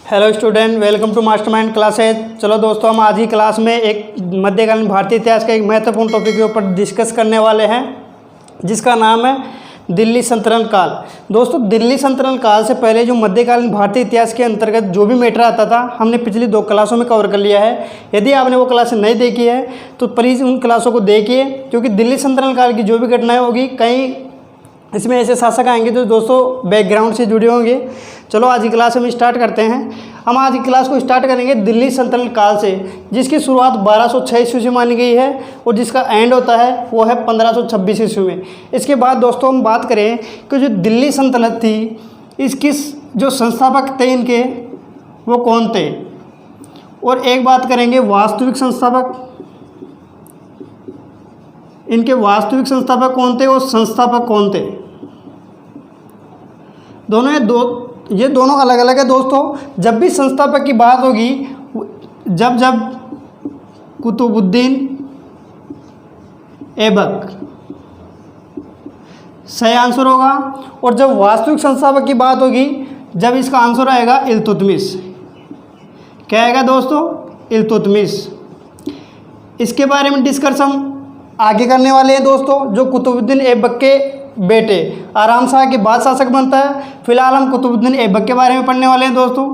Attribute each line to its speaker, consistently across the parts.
Speaker 1: Hello student, welcome to Mastermind classes. चलो दोस्तों, हम आज की क्लास में एक मध्यकालीन भारतीय इतिहास का एक महत्वपूर्ण टॉपिक के ऊपर डिस्कस करने वाले हैं, जिसका नाम है दिल्ली सल्तनत काल। दोस्तों, दिल्ली सल्तनत काल से पहले जो मध्यकालीन भारतीय इतिहास के अंतर्गत जो भी मैटर आता था, हमने पिछली 2 क्लासों में कवर कर लिया है। यदि आपने वो क्लास नहीं देखी है तो प्लीज़ उन क्लासों को देखिए, क्योंकि दिल्ली सल्तनत काल की जो भी घटनाएँ होगी, कहीं इसमें ऐसे शासक आएंगे जो दोस्तों बैकग्राउंड से जुड़े होंगे। चलो आज की क्लास हम स्टार्ट करते हैं। हम आज की क्लास को स्टार्ट करेंगे दिल्ली सल्तनत काल से, जिसकी शुरुआत 1206 ईस्वी से मानी गई है और जिसका एंड होता है वो है 1526 ईस्वी में। इसके बाद दोस्तों हम बात करें कि जो दिल्ली सल्तनत थी, इसकी जो संस्थापक थे इनके, वो कौन थे, और एक बात करेंगे वास्तविक संस्थापक, इनके वास्तविक संस्थापक कौन थे और संस्थापक कौन थे। ये दोनों अलग अलग है दोस्तों। जब भी संस्थापक की बात होगी, जब कुतुबुद्दीन ऐबक सही आंसर होगा, और जब वास्तविक संस्थापक की बात होगी, जब इसका आंसर आएगा इल्तुतमिश। क्या आएगा दोस्तों? इल्तुतमिश। इसके बारे में डिस्कस हम आगे करने वाले हैं दोस्तों। जो कुतुबुद्दीन ऐबक के बेटे आराम शाह के बाद शासक बनता है, फिलहाल हम कुतुबुद्दीन ऐबक के बारे में पढ़ने वाले हैं दोस्तों।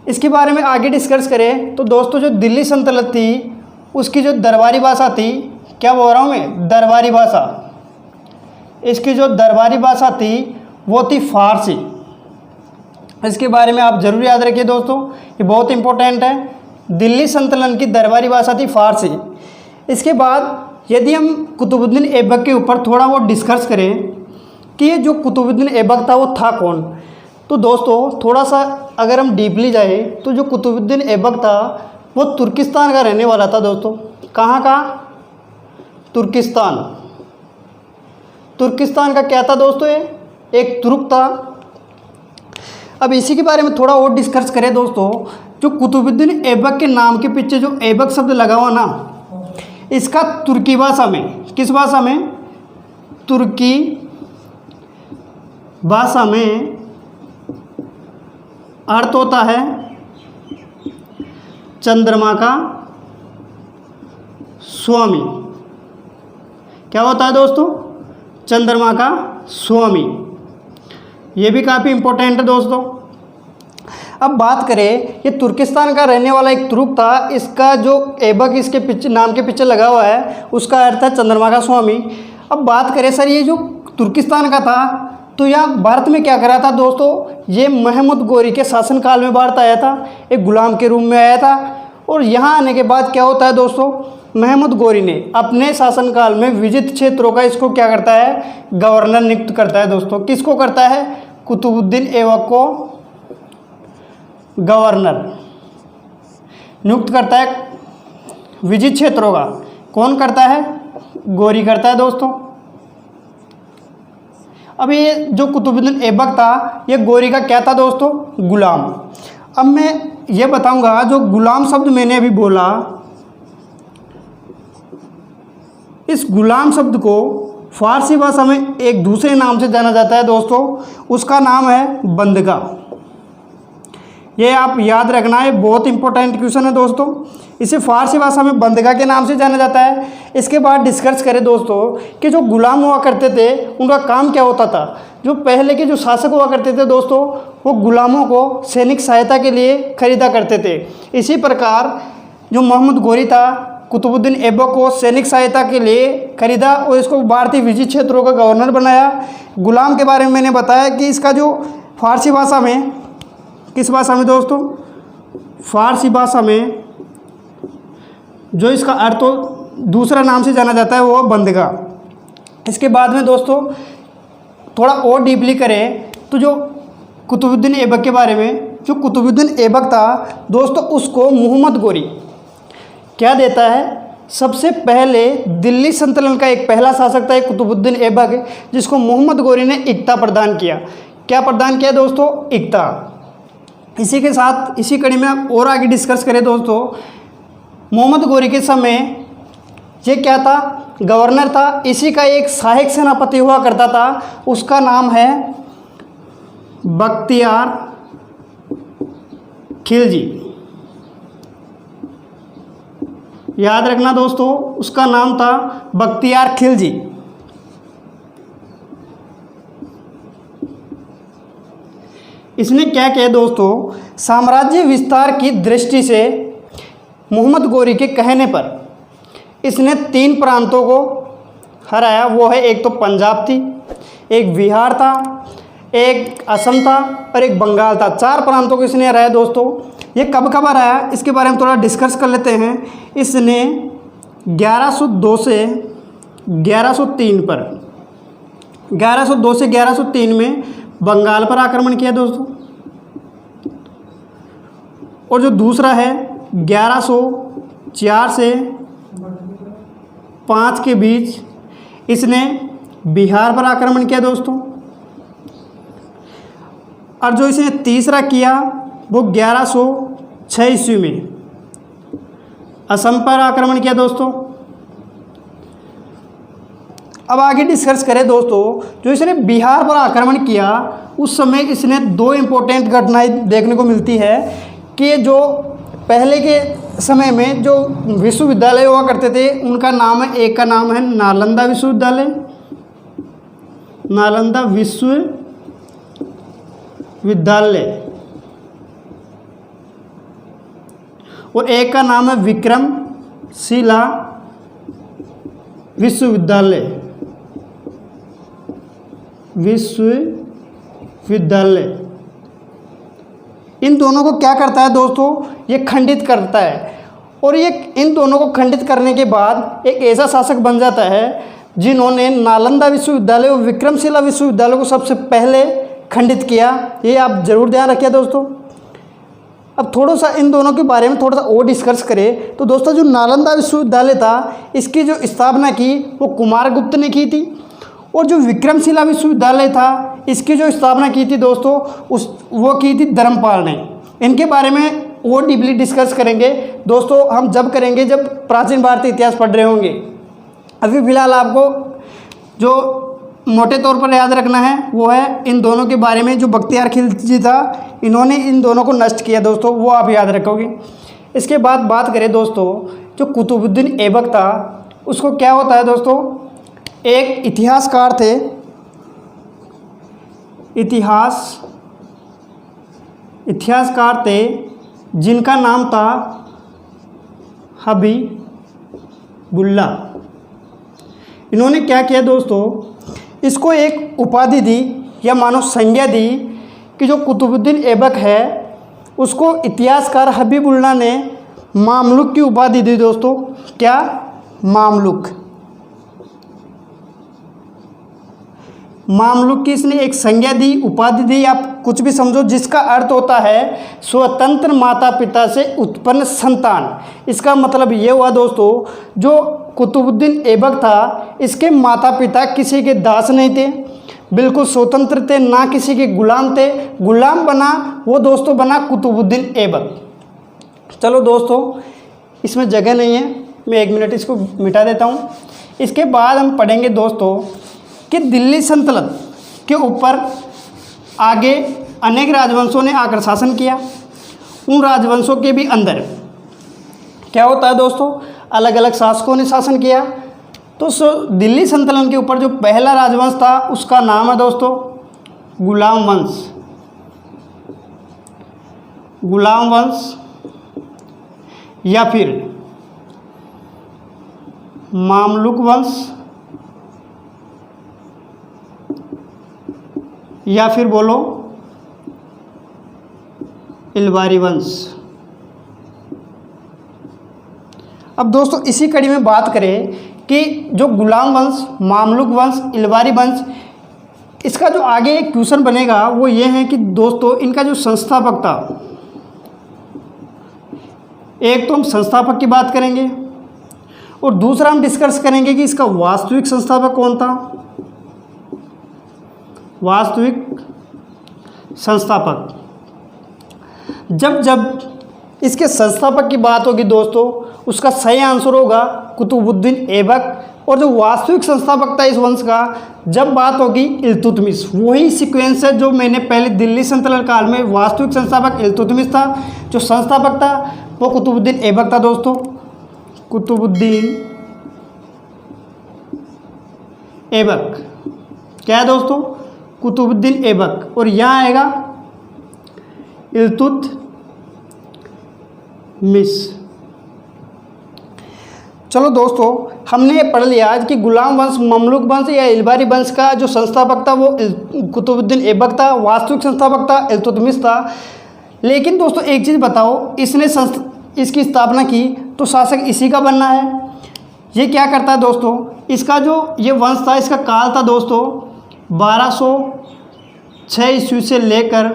Speaker 1: इसके बारे में आगे डिस्कस करें तो दोस्तों, जो दिल्ली सल्तनत थी उसकी जो दरबारी भाषा थी, क्या बोल रहा हूँ मैं, दरबारी भाषा, इसकी जो दरबारी भाषा थी वो थी फारसी। इसके बारे में आप जरूर याद रखिए दोस्तों, ये बहुत इंपॉर्टेंट है। दिल्ली सल्तनत की दरबारी भाषा थी फारसी। इसके बाद यदि हम कुतुबुद्दीन ऐबक के ऊपर थोड़ा वो डिस्कस करें कि ये जो कुतुबुद्दीन ऐबक था वो था कौन, तो दोस्तों थोड़ा सा अगर हम डीपली जाए तो जो कुतुबुद्दीन ऐबक था वो तुर्किस्तान का रहने वाला था दोस्तों। कहाँ का? तुर्किस्तान। तुर्किस्तान का क्या था दोस्तों? ये एक तुर्क था। अब इसी के बारे में थोड़ा और डिस्कस करें दोस्तों। जो कुतुबुद्दीन ऐबक के नाम के पीछे जो ऐबक शब्द लगा हुआ ना, इसका तुर्की भाषा में, किस भाषा में? तुर्की भाषा में अर्थ होता है चंद्रमा का स्वामी। क्या होता है दोस्तों? चंद्रमा का स्वामी। ये भी काफ़ी इंपॉर्टेंट है दोस्तों। अब बात करें, ये तुर्किस्तान का रहने वाला एक तुर्क था। इसका जो ऐबक इसके पीछे नाम के पीछे लगा हुआ है, उसका अर्थ है चंद्रमा का स्वामी। अब बात करें सर, ये जो तुर्किस्तान का था तो यहाँ भारत में क्या करा था दोस्तों? ये महमूद गोरी के शासनकाल में भारत आया था, एक गुलाम के रूप में आया था। और यहाँ आने के बाद क्या होता है दोस्तों? महमूद गोरी ने अपने शासनकाल में विजित क्षेत्रों का इसको क्या करता है? गवर्नर नियुक्त करता है दोस्तों। किसको करता है? कुतुबुद्दीन ऐबक को गवर्नर नियुक्त करता है विजित क्षेत्रों का। कौन करता है? गोरी करता है दोस्तों। अब ये जो कुतुबुद्दीन ऐबक था, ये गोरी का क्या था दोस्तों? गुलाम। अब मैं ये बताऊंगा, जो गुलाम शब्द मैंने अभी बोला, इस गुलाम शब्द को फारसी भाषा में एक दूसरे नाम से जाना जाता है दोस्तों। उसका नाम है बंदगा। ये आप याद रखना है, बहुत इंपॉर्टेंट क्वेश्चन है दोस्तों। इसे फारसी भाषा में बंदगा के नाम से जाना जाता है। इसके बाद डिस्कस करें दोस्तों कि जो गुलाम हुआ करते थे उनका काम क्या होता था। जो पहले के जो शासक हुआ करते थे दोस्तों, वो गुलामों को सैनिक सहायता के लिए खरीदा करते थे। इसी प्रकार जो महमूद गोरी था, कुतुबुद्दीन ऐबक को सैनिक सहायता के लिए खरीदा और इसको भारतीय विजित क्षेत्रों का गवर्नर बनाया। गुलाम के बारे में मैंने बताया कि इसका जो फारसी भाषा में, किस भाषा में दोस्तों? फारसी भाषा में जो इसका अर्थ दूसरा नाम से जाना जाता है वो बंदगा। इसके बाद में दोस्तों थोड़ा और डीपली करें तो जो कुतुबुद्दीन ऐबक के बारे में, जो कुतुबुद्दीन ऐबक था दोस्तों, उसको मोहम्मद गोरी क्या देता है? सबसे पहले दिल्ली सल्तनत का एक पहला शासक था कुतुबुद्दीन ऐबक, जिसको मोहम्मद गोरी ने इक्ता प्रदान किया। क्या प्रदान किया दोस्तों? इक्ता। इसी के साथ इसी कड़ी में और आगे डिस्कस करें दोस्तों, मोहम्मद गोरी के समय ये क्या था? गवर्नर था। इसी का एक सहायक सेनापति हुआ करता था, उसका नाम है बख्तियार खिलजी। याद रखना दोस्तों, उसका नाम था बख्तियार खिलजी। इसने क्या किया दोस्तों, साम्राज्य विस्तार की दृष्टि से मोहम्मद गोरी के कहने पर इसने 3 प्रांतों को हराया। वो है, एक तो पंजाब थी, एक बिहार था, एक असम था और एक बंगाल था। 4 प्रांतों को इसने हराया दोस्तों। ये कब कब हराया इसके बारे में थोड़ा डिस्कस कर लेते हैं। इसने 1102 से 1103 पर 1102 से 1103 में बंगाल पर आक्रमण किया दोस्तों। और जो दूसरा है 1104 से 5 के बीच इसने बिहार पर आक्रमण किया दोस्तों। और जो इसने तीसरा किया वो 1106 ईस्वी में असम पर आक्रमण किया दोस्तों। अब आगे डिस्कस करें दोस्तों, जो इसने बिहार पर आक्रमण किया उस समय इसने 2 इम्पोर्टेंट घटनाएं देखने को मिलती है कि जो पहले के समय में जो विश्वविद्यालय हुआ करते थे उनका नाम है, एक का नाम है नालंदा विश्वविद्यालय, नालंदा विश्वविद्यालय, और एक का नाम है विक्रमशिला विश्वविद्यालय। इन दोनों को क्या करता है दोस्तों, ये खंडित करता है। और ये इन दोनों को खंडित करने के बाद एक ऐसा शासक बन जाता है जिन्होंने नालंदा विश्वविद्यालय और विक्रमशिला विश्वविद्यालय को सबसे पहले खंडित किया। ये आप जरूर ध्यान रखिए दोस्तों। अब थोड़ा सा इन दोनों के बारे में थोड़ा सा और डिस्कस करें तो दोस्तों, जो नालंदा विश्वविद्यालय था इसकी जो स्थापना की वो कुमारगुप्त ने की थी। और जो विक्रमशिला विश्वविद्यालय था इसकी जो स्थापना की थी दोस्तों वो की थी धर्मपाल ने। इनके बारे में और डीपली डिस्कस करेंगे दोस्तों हम जब करेंगे जब प्राचीन भारतीय इतिहास पढ़ रहे होंगे। अभी फिलहाल आपको जो मोटे तौर पर याद रखना है वो है इन दोनों के बारे में। जो बख्तियार खिलजी था इन्होंने इन दोनों को नष्ट किया दोस्तों, वो आप याद रखोगे। इसके बाद बात करें दोस्तों, जो कुतुबुद्दीन ऐबक था उसको क्या होता है दोस्तों, एक इतिहासकार थे, इतिहासकार थे जिनका नाम था हबीबुल्ला। इन्होंने क्या किया दोस्तों, इसको एक उपाधि दी या मानो संज्ञा दी कि जो कुतुबुद्दीन ऐबक है उसको इतिहासकार हबीबुल्ला ने मामलुक की उपाधि दी दोस्तों। क्या? मामलुक। मामलुक की इसने एक संज्ञा दी, उपाधि दी, आप कुछ भी समझो, जिसका अर्थ होता है स्वतंत्र माता पिता से उत्पन्न संतान। इसका मतलब ये हुआ दोस्तों, जो कुतुबुद्दीन ऐबक था इसके माता पिता किसी के दास नहीं थे, बिल्कुल स्वतंत्र थे, ना किसी के गुलाम थे। गुलाम बना वो दोस्तों बना कुतुबुद्दीन ऐबक। चलो दोस्तों इसमें जगह नहीं है, मैं 1 मिनट इसको मिटा देता हूँ। इसके बाद हम पढ़ेंगे दोस्तों कि दिल्ली सल्तनत के ऊपर आगे अनेक राजवंशों ने आकर शासन किया। उन राजवंशों के भी अंदर क्या होता है दोस्तों, अलग अलग शासकों ने शासन किया। तो दिल्ली सल्तनत के ऊपर जो पहला राजवंश था उसका नाम है दोस्तों गुलाम वंश। गुलाम वंश या फिर मामलुक वंश या फिर बोलो इलवारी वंश। अब दोस्तों इसी कड़ी में बात करें कि जो गुलाम वंश, मामलुक वंश, इलवारी वंश, इसका जो आगे एक क्वेश्चन बनेगा वो ये है कि दोस्तों इनका जो संस्थापक था, एक तो हम संस्थापक की बात करेंगे और दूसरा हम डिस्कस करेंगे कि इसका वास्तविक संस्थापक कौन था। वास्तविक संस्थापक, जब जब इसके संस्थापक की बात होगी दोस्तों उसका सही आंसर होगा कुतुबुद्दीन ऐबक, और जो वास्तविक संस्थापक था इस वंश का, जब बात होगी इल्तुतमिश, वही सीक्वेंस है जो मैंने पहले दिल्ली सल्तनत काल में वास्तविक संस्थापक इल्तुतमिश था, जो संस्थापक था वो कुतुबुद्दीन ऐबक था दोस्तों, कुतुबुद्दीन ऐबक। क्या है दोस्तों? कुतुबुद्दीन ऐबक। और यहाँ आएगा इल्तुतमिश। चलो दोस्तों, हमने ये पढ़ लिया आज कि गुलाम वंश, ममलूक वंश या इलबारी वंश का जो संस्थापक था वो कुतुबुद्दीन ऐबक था, वास्तविक संस्थापक था इल्तुतमिश था। लेकिन दोस्तों एक चीज़ बताओ, इसने इसकी स्थापना की तो शासक इसी का बनना है। ये क्या करता है दोस्तों, इसका जो ये वंश था इसका काल था दोस्तों 1206 ईस्वी से लेकर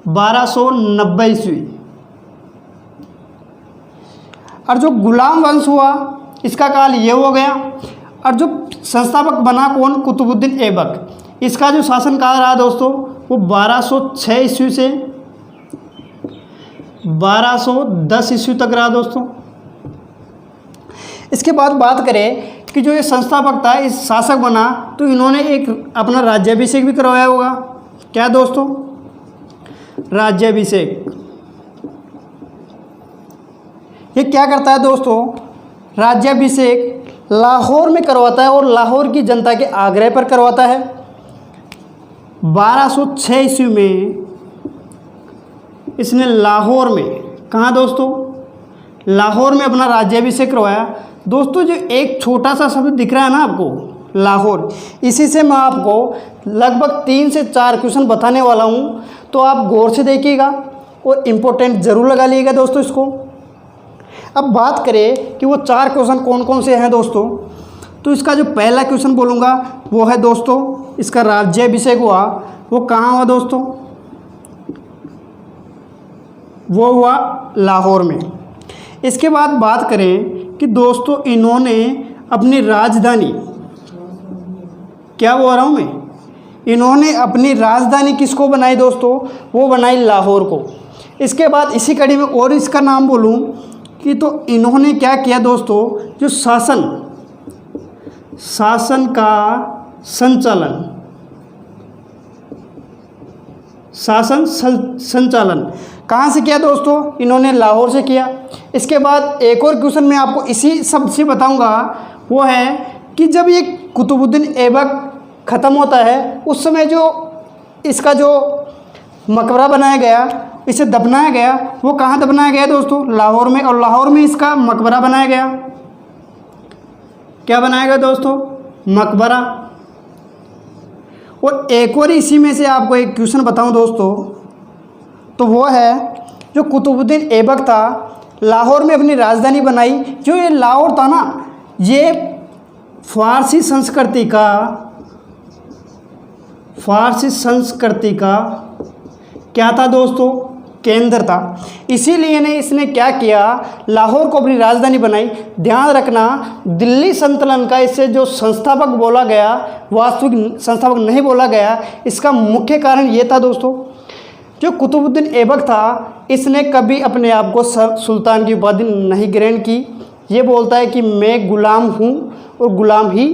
Speaker 1: 1290 ईस्वी। और जो गुलाम वंश हुआ इसका काल ये हो गया। और जो संस्थापक बना कौन? कुतुबुद्दीन ऐबक। इसका जो शासन काल रहा दोस्तों वो 1206 ईस्वी से 1210 ईस्वी तक रहा दोस्तों। इसके बाद बात करें कि जो ये संस्थापक था, इस शासक बना तो इन्होंने एक अपना राज्याभिषेक भी करवाया होगा। क्या दोस्तों? राज्याभिषेक। ये क्या करता है दोस्तों? राज्याभिषेक लाहौर में करवाता है और लाहौर की जनता के आग्रह पर करवाता है। 1206 ईस्वी में इसने लाहौर में, कहाँ दोस्तों? लाहौर में अपना राज्याभिषेक करवाया। दोस्तों जो एक छोटा सा शब्द दिख रहा है ना आपको, लाहौर, इसी से मैं आपको लगभग 3 से 4 क्वेश्चन बताने वाला हूँ, तो आप गौर से देखिएगा और इम्पोर्टेंट ज़रूर लगा लीजिएगा दोस्तों इसको। अब बात करें कि वो 4 क्वेश्चन कौन कौन से हैं दोस्तों, तो इसका जो पहला क्वेश्चन बोलूँगा वो है दोस्तों, इसका राज्याभिषेक हुआ वो कहाँ हुआ दोस्तों? वो हुआ लाहौर में। इसके बाद बात करें कि दोस्तों इन्होंने अपनी राजधानी, क्या बोल रहा हूँ मैं, इन्होंने अपनी राजधानी किसको बनाई दोस्तों? वो बनाई लाहौर को। इसके बाद इसी कड़ी में और इसका नाम बोलूँ कि तो इन्होंने क्या किया दोस्तों, जो शासन का संचालन कहाँ से किया दोस्तों? इन्होंने लाहौर से किया। इसके बाद एक और क्वेश्चन मैं आपको इसी शब्द से बताऊंगा, वो है कि जब ये कुतुबुद्दीन ऐबक ख़त्म होता है उस समय जो इसका जो मकबरा बनाया गया, इसे दफनाया गया, वो कहाँ दफनाया गया दोस्तों? लाहौर में। और लाहौर में इसका मकबरा बनाया गया। क्या बनाया गया दोस्तों? मकबरा। और एक और इसी में से आपको एक क्वेश्चन बताऊं दोस्तों, तो वो है जो कुतुबुद्दीन ऐबक था लाहौर में अपनी राजधानी बनाई। जो ये लाहौर था ना, ये फारसी संस्कृति का क्या था दोस्तों? केंद्र था। इसीलिए इसने क्या किया, लाहौर को अपनी राजधानी बनाई। ध्यान रखना, दिल्ली सल्तनत का इससे जो संस्थापक बोला गया, वास्तविक संस्थापक नहीं बोला गया। इसका मुख्य कारण ये था दोस्तों, जो कुतुबुद्दीन ऐबक था इसने कभी अपने आप को सुल्तान की उपाधि नहीं ग्रहण की। ये बोलता है कि मैं गुलाम हूँ और गुलाम ही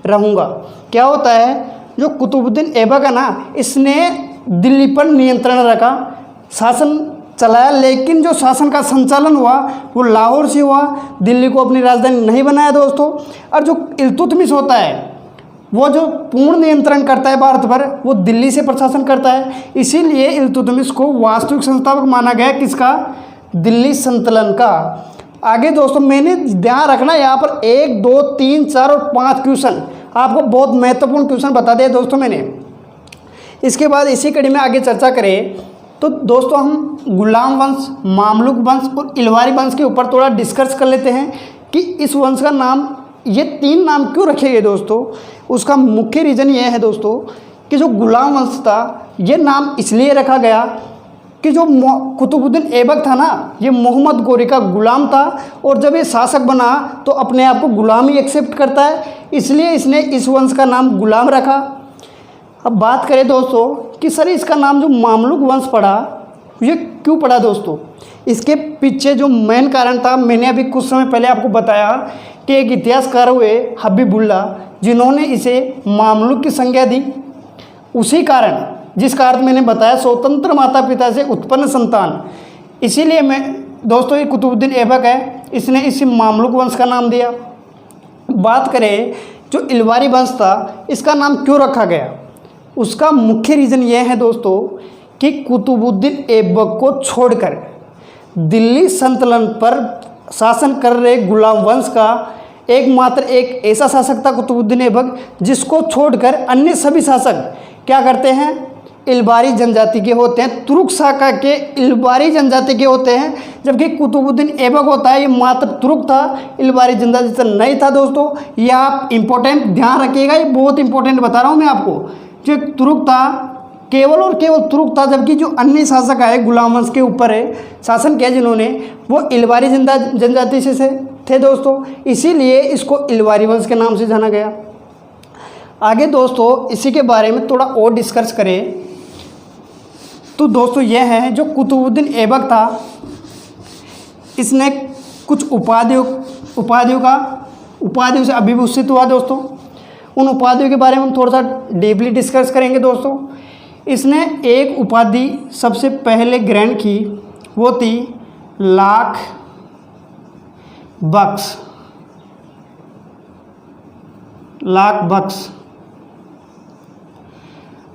Speaker 1: रहूँगा। क्या होता है, जो कुतुबुद्दीन ऐबक है ना, इसने दिल्ली पर नियंत्रण रखा, शासन चलाया, लेकिन जो शासन का संचालन हुआ वो लाहौर से हुआ। दिल्ली को अपनी राजधानी नहीं बनाया दोस्तों। और जो इल्तुतमिश होता है वो जो पूर्ण नियंत्रण करता है भारत पर, वो दिल्ली से प्रशासन करता है। इसीलिए इल्तुतमिश को वास्तविक संस्थापक माना गया, किसका? दिल्ली सल्तनत का। आगे दोस्तों मैंने ध्यान रखना, यहाँ पर 1, 2, 3, 4 और 5 क्वेश्चन आपको बहुत महत्वपूर्ण क्वेश्चन बता दिए दोस्तों मैंने। इसके बाद इसी कड़ी में आगे चर्चा करें तो दोस्तों हम गुलाम वंश, मामलुक वंश और इलवारी वंश के ऊपर थोड़ा डिस्कस कर लेते हैं कि इस वंश का नाम, ये 3 नाम क्यों रखे गए दोस्तों। उसका मुख्य रीज़न ये है दोस्तों कि जो गुलाम वंश था ये नाम इसलिए रखा गया कि जो कुतुबुद्दीन ऐबक था ना, ये मोहम्मद गोरी का गुलाम था, और जब ये शासक बना तो अपने आप को गुलाम ही एक्सेप्ट करता है, इसलिए इसने इस वंश का नाम गुलाम रखा। अब बात करें दोस्तों कि सर इसका नाम जो मामलुक वंश पड़ा, ये क्यों पड़ा दोस्तों। इसके पीछे जो मेन कारण था, मैंने अभी कुछ समय पहले आपको बताया के एक इतिहासकार हुए हबीबुल्ला, जिन्होंने इसे मामलुक की संज्ञा दी। उसी कारण, जिसका अर्थ मैंने बताया, स्वतंत्र माता पिता से उत्पन्न संतान, इसीलिए मैं दोस्तों ये कुतुबुद्दीन ऐबक है, इसने इस मामलुक वंश का नाम दिया। बात करें जो इलवारी वंश था, इसका नाम क्यों रखा गया, उसका मुख्य रीज़न ये है दोस्तों कि कुतुबुद्दीन ऐबक को छोड़कर दिल्ली सल्तनत पर शासन कर रहे गुलाम वंश का एकमात्र एक ऐसा शासक था कुतुबुद्दीन ऐबक, जिसको छोड़कर अन्य सभी शासक क्या करते हैं, इलबारी जनजाति के होते हैं, तुर्क शाखा के इलबारी जनजाति के होते हैं। जबकि कुतुबुद्दीन ऐबक होता है, ये मात्र तुर्क था, इलबारी जनजाति से नहीं था दोस्तों। ये आप इंपॉर्टेंट ध्यान रखिएगा, ये बहुत इंपॉर्टेंट बता रहा हूँ मैं आपको। जो तुर्क था, केवल और केवल तुर्क था, जबकि जो अन्य शासक आए गुलाम वंश के ऊपर है शासन किया जिन्होंने, वो इलबारी जनजाति से थे दोस्तों, इसीलिए इसको इलबारी वंश के नाम से जाना गया। आगे दोस्तों इसी के बारे में थोड़ा और डिस्कस करें तो दोस्तों यह है जो कुतुबुद्दीन ऐबक था, इसने कुछ उपाधियों से अभिभूषित हुआ दोस्तों। उन उपाधियों के बारे में हम थोड़ा सा डीपली डिस्कस करेंगे दोस्तों। इसने एक उपाधि सबसे पहले ग्रहण की, वो थी लाख बख्श।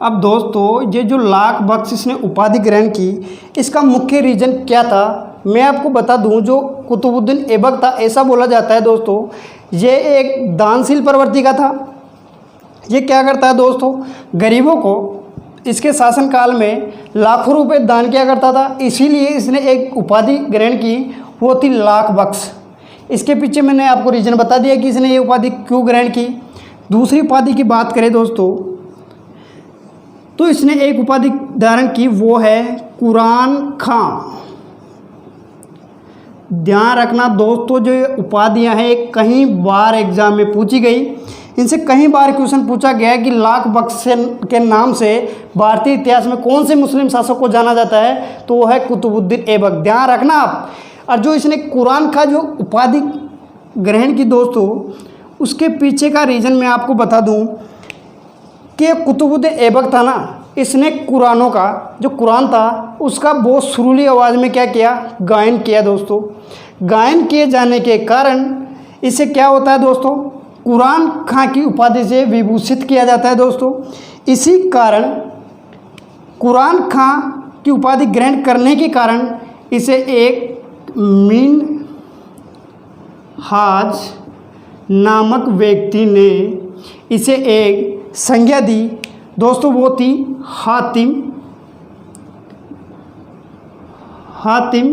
Speaker 1: अब दोस्तों ये जो लाख बख्श इसने उपाधि ग्रहण की, इसका मुख्य रीज़न क्या था मैं आपको बता दूं। जो कुतुबुद्दीन ऐबक था, ऐसा बोला जाता है दोस्तों, ये एक दानशील प्रवृत्ति का था। ये क्या करता है दोस्तों, गरीबों को इसके शासनकाल में लाखों रुपए दान किया करता था, इसीलिए इसने एक उपाधि ग्रहण की, वो थी लाख बख्श। इसके पीछे मैंने आपको रीज़न बता दिया कि इसने ये उपाधि क्यों ग्रहण की। दूसरी उपाधि की बात करें दोस्तों, तो इसने एक उपाधि धारण की, वो है कुरान खां। ध्यान रखना दोस्तों, जो ये उपाधियां हैं एक कई बार एग्जाम में पूछी गई, इनसे कई बार क्वेश्चन पूछा गया कि लाख बख्श के नाम से भारतीय इतिहास में कौन से मुस्लिम शासक को जाना जाता है, तो वो है कुतुबुद्दीन ऐबक। ध्यान रखना आप। और जो इसने कुरान खां जो उपाधि ग्रहण की दोस्तों, उसके पीछे का रीज़न मैं आपको बता दूं कि कुतुबुद्दीन ऐबक था ना, इसने कुरानों का जो कुरान था उसका बहुत सुरीली आवाज़ में क्या किया, गायन किया दोस्तों। गायन किए जाने के कारण इससे क्या होता है दोस्तों, कुरान खां की उपाधि से विभूषित किया जाता है दोस्तों। इसी कारण कुरान खां की उपाधि ग्रहण करने के कारण इसे एक मिनहाज नामक व्यक्ति ने इसे एक संज्ञा दी दोस्तों, वो थी हातिम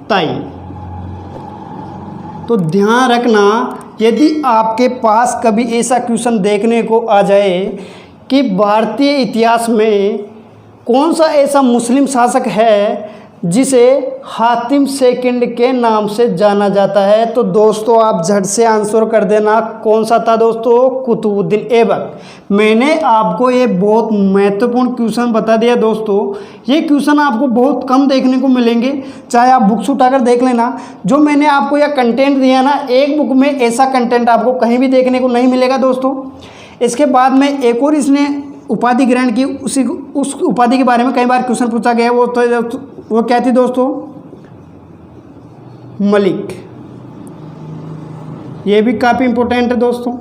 Speaker 1: ताई। तो ध्यान रखना, यदि आपके पास कभी ऐसा क्वेश्चन देखने को आ जाए कि भारतीय इतिहास में कौन सा ऐसा मुस्लिम शासक है जिसे हातिम सेकंड के नाम से जाना जाता है, तो दोस्तों आप झट से आंसर कर देना, कौन सा था दोस्तों, कुतुबुद्दीन ऐबक। मैंने आपको ये बहुत महत्वपूर्ण क्वेश्चन बता दिया दोस्तों। ये क्वेश्चन आपको बहुत कम देखने को मिलेंगे, चाहे आप बुक्स उठाकर देख लेना। जो मैंने आपको यह कंटेंट दिया ना, एक बुक में ऐसा कंटेंट आपको कहीं भी देखने को नहीं मिलेगा दोस्तों। इसके बाद में एक और इसने उपाधि ग्रहण की, उस उपाधि के बारे में कई बार क्वेश्चन पूछा गया, वो क्या थी दोस्तों, मलिक। ये भी काफ़ी इम्पोर्टेंट है दोस्तों।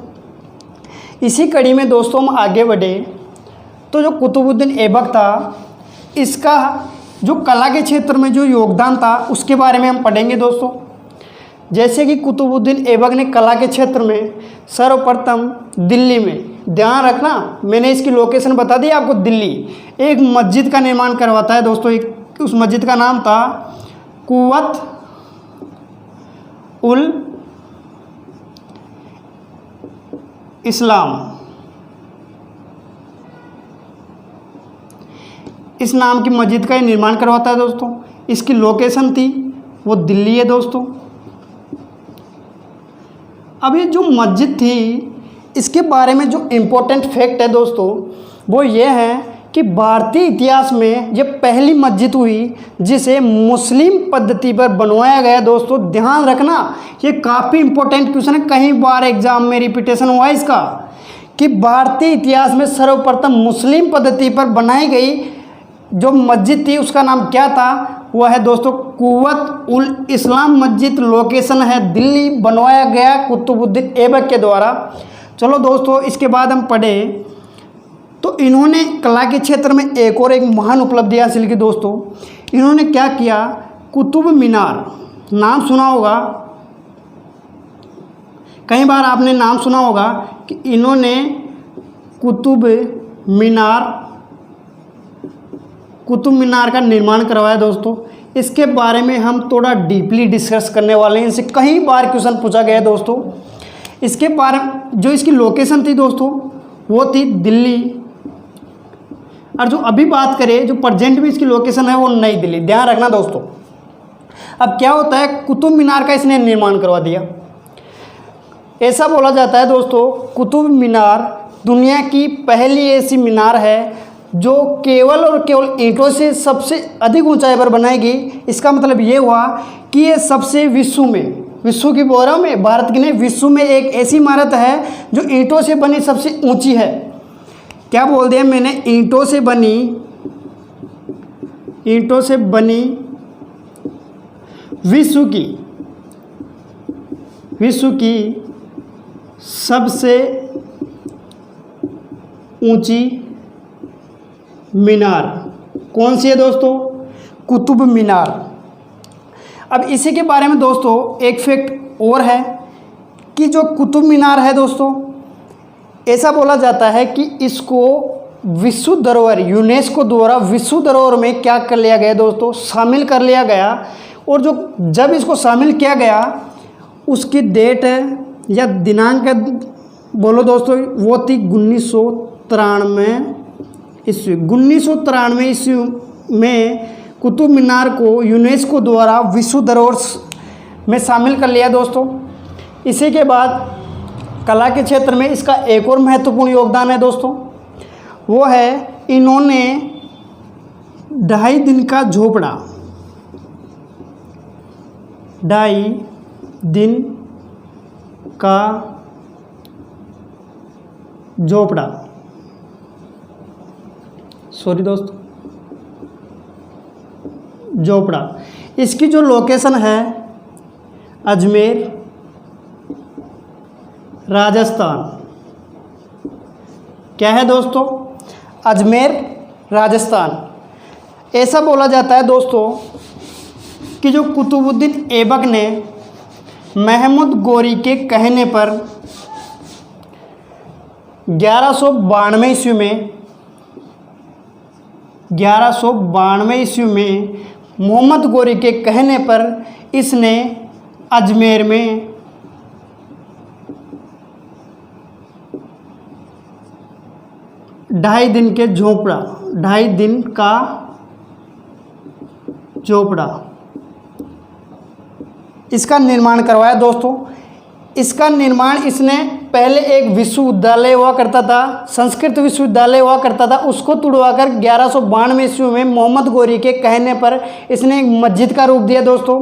Speaker 1: इसी कड़ी में दोस्तों हम आगे बढ़े तो जो कुतुबुद्दीन ऐबक था, इसका जो कला के क्षेत्र में जो योगदान था उसके बारे में हम पढ़ेंगे दोस्तों। जैसे कि कुतुबुद्दीन ऐबक ने कला के क्षेत्र में सर्वप्रथम दिल्ली में, ध्यान रखना मैंने इसकी लोकेशन बता दी आपको, दिल्ली, एक मस्जिद का निर्माण करवाता है दोस्तों। उस मस्जिद का नाम था कुव्वत उल इस्लाम। इस नाम की मस्जिद का निर्माण करवाता है दोस्तों। इसकी लोकेशन थी वो दिल्ली है दोस्तों। अब ये जो मस्जिद थी, इसके बारे में जो इम्पोर्टेंट फैक्ट है दोस्तों, वो ये है कि भारतीय इतिहास में ये पहली मस्जिद हुई जिसे मुस्लिम पद्धति पर बनवाया गया। दोस्तों ध्यान रखना, ये काफ़ी इंपॉर्टेंट क्वेश्चन है, कई बार एग्जाम में रिपीटेशन हुआ है इसका, कि भारतीय इतिहास में सर्वप्रथम मुस्लिम पद्धति पर बनाई गई जो मस्जिद थी उसका नाम क्या था? वह है दोस्तों कुव्वत उल इस्लाम मस्जिद। लोकेशन है दिल्ली, बनवाया गया कुतुबुद्दीन ऐबक के द्वारा। चलो दोस्तों इसके बाद हम पढ़े तो इन्होंने कला के क्षेत्र में एक और एक महान उपलब्धि हासिल की। दोस्तों इन्होंने क्या किया? कुतुब मीनार, नाम सुना होगा, कई बार आपने नाम सुना होगा कि इन्होंने कुतुब मीनार का निर्माण करवाया। दोस्तों इसके बारे में हम थोड़ा डीपली डिस्कस करने वाले हैं, इनसे कई बार क्वेश्चन पूछा गया है। दोस्तों इसके बारे में जो इसकी लोकेशन थी दोस्तों वो थी दिल्ली, और जो अभी बात करें जो प्रेजेंट में इसकी लोकेशन है वो नई दिल्ली। ध्यान रखना दोस्तों। अब क्या होता है, कुतुब मीनार का इसने निर्माण करवा दिया। ऐसा बोला जाता है दोस्तों कुतुब मीनार दुनिया की पहली ऐसी मीनार है जो केवल और केवल ईंटों से सबसे अधिक ऊंचाई पर बनाई गई। इसका मतलब ये हुआ कि ये सबसे विश्व की बोल रहा हूँ मैं, भारत की नहीं, विश्व में एक ऐसी इमारत है जो ईंटों से बनी सबसे ऊंची है। क्या बोल दिया मैंने? ईंटों से बनी विश्व की सबसे ऊंची मीनार कौन सी है दोस्तों? कुतुब मीनार। अब इसी के बारे में दोस्तों एक फैक्ट और है कि जो कुतुब मीनार है दोस्तों, ऐसा बोला जाता है कि इसको विश्व धरोहर यूनेस्को द्वारा विश्व धरोहर में क्या कर लिया गया दोस्तों? शामिल कर लिया गया। और जब इसको शामिल किया गया उसकी डेट या दिनांक बोलो दोस्तों वो थी 1993 ईस्वी। 1993 ईस्वी में कुतुब मीनार को यूनेस्को द्वारा विश्व धरोहर में शामिल कर लिया दोस्तों। इसी के बाद कला के क्षेत्र में इसका एक और महत्वपूर्ण योगदान है दोस्तों, वो है इन्होंने 2.5 दिन का झोपड़ा, 2.5 दिन का झोपड़ा, सॉरी दोस्तों, झोपड़ा। इसकी जो लोकेशन है अजमेर राजस्थान। क्या है दोस्तों? अजमेर राजस्थान। ऐसा बोला जाता है दोस्तों कि जो कुतुबुद्दीन ऐबक ने महमूद गौरी के कहने पर 1192 ईस्वी में मोहम्मद गौरी के कहने पर इसने अजमेर में ढाई दिन का झोपड़ा इसका निर्माण करवाया दोस्तों। इसका निर्माण इसने पहले एक विश्वविद्यालय हुआ करता था, संस्कृत विश्वविद्यालय हुआ करता था, उसको तुड़वाकर 1192 ईस्वी में मोहम्मद गौरी के कहने पर इसने एक मस्जिद का रूप दिया दोस्तों।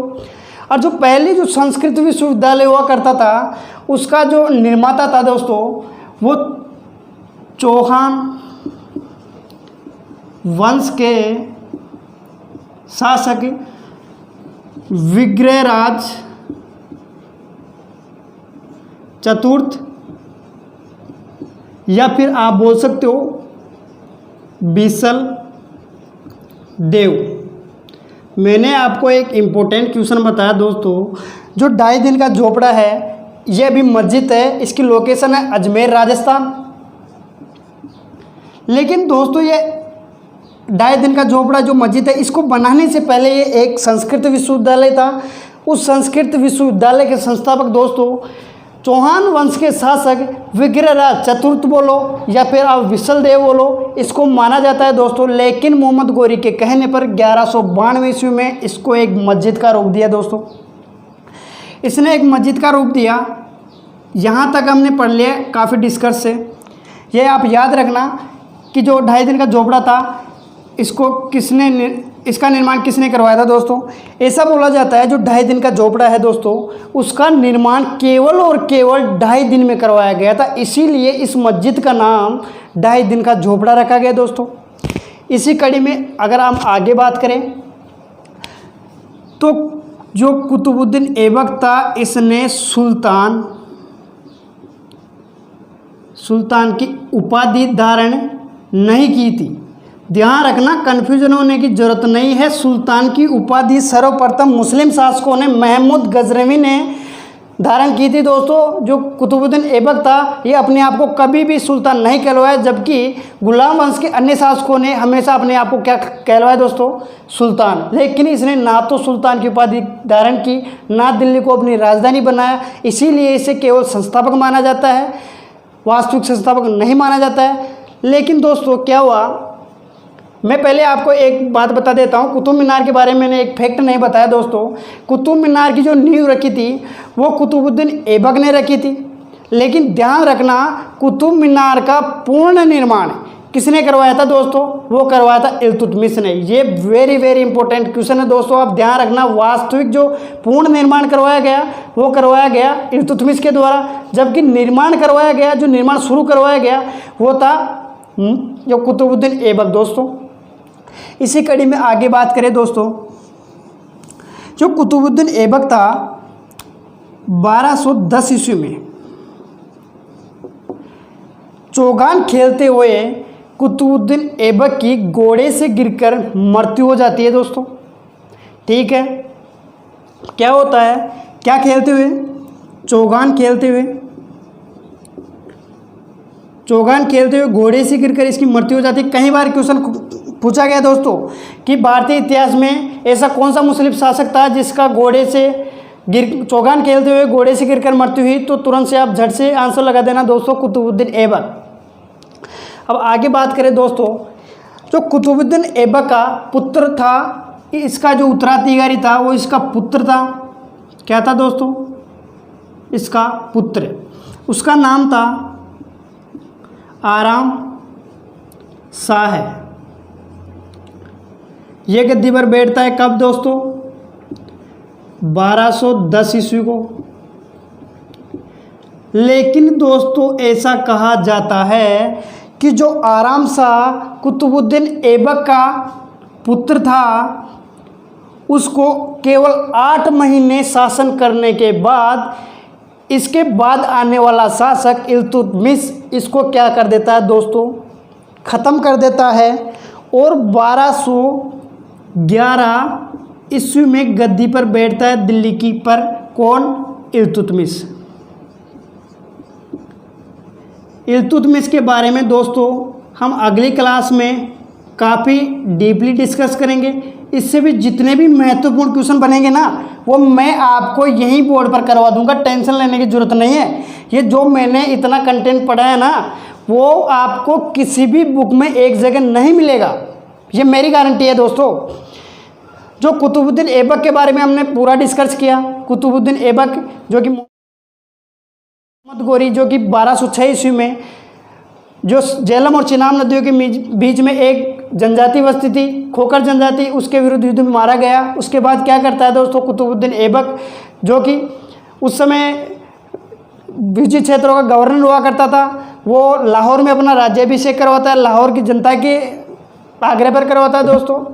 Speaker 1: और जो पहले जो संस्कृत विश्वविद्यालय हुआ करता था उसका जो निर्माता था दोस्तों वो चौहान वंश के शासक विग्रहराज चतुर्थ, या फिर आप बोल सकते हो बीसल देव। मैंने आपको एक इम्पोर्टेंट क्वेश्चन बताया दोस्तों, जो 2.5 दिन का झोपड़ा है यह भी मस्जिद है, इसकी लोकेशन है अजमेर राजस्थान। लेकिन दोस्तों ये 2.5 दिन का झोपड़ा जो मस्जिद है इसको बनाने से पहले ये एक संस्कृत विश्वविद्यालय था। उस संस्कृत विश्वविद्यालय के संस्थापक दोस्तों चौहान वंश के शासक विग्रहराज चतुर्थ बोलो या फिर आप विसल देव बोलो, इसको माना जाता है दोस्तों। लेकिन मोहम्मद गौरी के कहने पर 1192 ईस्वी में इसको एक मस्जिद का रूप दिया दोस्तों। इसने एक मस्जिद का रूप दिया। यहाँ तक हमने पढ़ लिया, काफ़ी डिस्कस से। ये आप याद रखना कि जो 2.5 दिन का झोपड़ा था इसका निर्माण किसने करवाया था दोस्तों? ऐसा बोला जाता है जो 2.5 दिन का झोपड़ा है दोस्तों, उसका निर्माण केवल और केवल 2.5 दिन में करवाया गया था। इसीलिए इस मस्जिद का नाम 2.5 दिन का झोपड़ा रखा गया दोस्तों। इसी कड़ी में अगर हम आगे बात करें तो जो कुतुबुद्दीन ऐबक था, इसने सुल्तान की उपाधि धारण नहीं की थी। ध्यान रखना, कन्फ्यूजन होने की जरूरत नहीं है। सुल्तान की उपाधि सर्वप्रथम मुस्लिम शासकों ने महमूद गजनवी ने धारण की थी दोस्तों। जो कुतुबुद्दीन ऐबक था ये अपने आप को कभी भी सुल्तान नहीं कहलवाया, जबकि गुलाम वंश के अन्य शासकों ने हमेशा अपने आप को क्या कहलवाया दोस्तों? सुल्तान। लेकिन इसने ना तो सुल्तान की उपाधि धारण की, ना दिल्ली को अपनी राजधानी बनाया। इसीलिए इसे केवल संस्थापक माना जाता है, वास्तविक संस्थापक नहीं माना जाता है। लेकिन दोस्तों क्या हुआ, मैं पहले आपको एक बात बता देता हूँ। कुतुब मीनार के बारे में मैंने एक फैक्ट नहीं बताया दोस्तों। कुतुब मीनार की जो नींव रखी थी वो कुतुबुद्दीन ऐबक ने रखी थी। लेकिन ध्यान रखना, कुतुब मीनार का पूर्ण निर्माण किसने करवाया था दोस्तों? वो करवाया था इल्तुतमिश ने। ये वेरी वेरी इंपॉर्टेंट क्वेश्चन है दोस्तों, आप ध्यान रखना। वास्तविक जो पूर्ण निर्माण करवाया गया वो करवाया गया इल्तुतमिश के द्वारा, जबकि निर्माण करवाया गया, जो निर्माण शुरू करवाया गया वो था जो कुतुबुद्दीन ऐबक दोस्तों। इसी कड़ी में आगे बात करें दोस्तों, जो कुतुबुद्दीन ऐबक था 1210 ईस्वी में चौगान खेलते हुए कुतुबुद्दीन ऐबक की घोड़े से गिरकर मृत्यु हो जाती है दोस्तों। ठीक है, क्या होता है, क्या खेलते हुए? चौगान खेलते हुए घोड़े से गिरकर इसकी मृत्यु हो जाती है। कई बार क्वेश्चन पूछा गया दोस्तों कि भारतीय इतिहास में ऐसा कौन सा मुस्लिम शासक था जिसका चौगान खेलते हुए घोड़े से गिरकर मृत्यु हुई? तो तुरंत से आप झट से आंसर लगा देना दोस्तों, कुतुबुद्दीन ऐबक। अब आगे बात करें दोस्तों, जो कुतुबुद्दीन ऐबक का पुत्र था, इसका जो उत्तराधिकारी था वो इसका पुत्र था। क्या था दोस्तों? इसका पुत्र, उसका नाम था आराम शाह। ये गद्दी पर बैठता है कब दोस्तों? 1210 ईस्वी को। लेकिन दोस्तों ऐसा कहा जाता है कि जो आराम शाह कुतुबुद्दीन ऐबक का पुत्र था, उसको केवल 8 महीने शासन करने के बाद इसके बाद आने वाला शासक इल्तुतमिश इसको क्या कर देता है दोस्तों? ख़त्म कर देता है। और 1211 ईस्वी में गद्दी पर बैठता है दिल्ली की पर। कौन? इल्तुतमिश। इल्तुतमिश के बारे में दोस्तों हम अगली क्लास में काफ़ी डीपली डिस्कस करेंगे। इससे भी जितने भी महत्वपूर्ण क्वेश्चन बनेंगे ना, वो मैं आपको यहीं बोर्ड पर करवा दूंगा, टेंशन लेने की ज़रूरत नहीं है। ये जो मैंने इतना कंटेंट पढ़ा है ना, वो आपको किसी भी बुक में एक जगह नहीं मिलेगा, ये मेरी गारंटी है दोस्तों। जो कुतुबुद्दीन ऐबक के बारे में हमने पूरा डिस्कस किया। कुतुबुद्दीन ऐबक जो कि मोहम्मद गोरी, जो कि 1206 ईस्वी में जो झेलम और चिनाब नदियों के बीच में एक जनजाति बस्ती थी, खोखर जनजाति, उसके विरुद्ध युद्ध में मारा गया। उसके बाद क्या करता है दोस्तों कुतुबुद्दीन ऐबक, जो कि उस समय विजित क्षेत्रों का गवर्नर हुआ करता था, वो लाहौर में अपना राज्याभिषेक करवाता है, लाहौर की जनता के आग्रह पर करवाता है दोस्तों।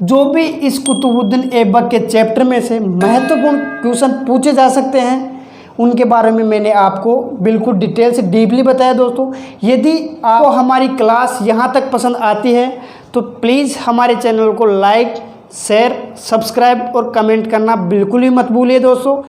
Speaker 1: जो भी इस कुतुबुद्दीन ऐबक के चैप्टर में से महत्वपूर्ण क्वेश्चन पूछे जा सकते हैं, उनके बारे में मैंने आपको बिल्कुल डिटेल से डीपली बताया दोस्तों। यदि आपको हमारी क्लास यहाँ तक पसंद आती है तो प्लीज़ हमारे चैनल को लाइक, शेयर, सब्सक्राइब और कमेंट करना बिल्कुल ही मत भूलिए दोस्तों।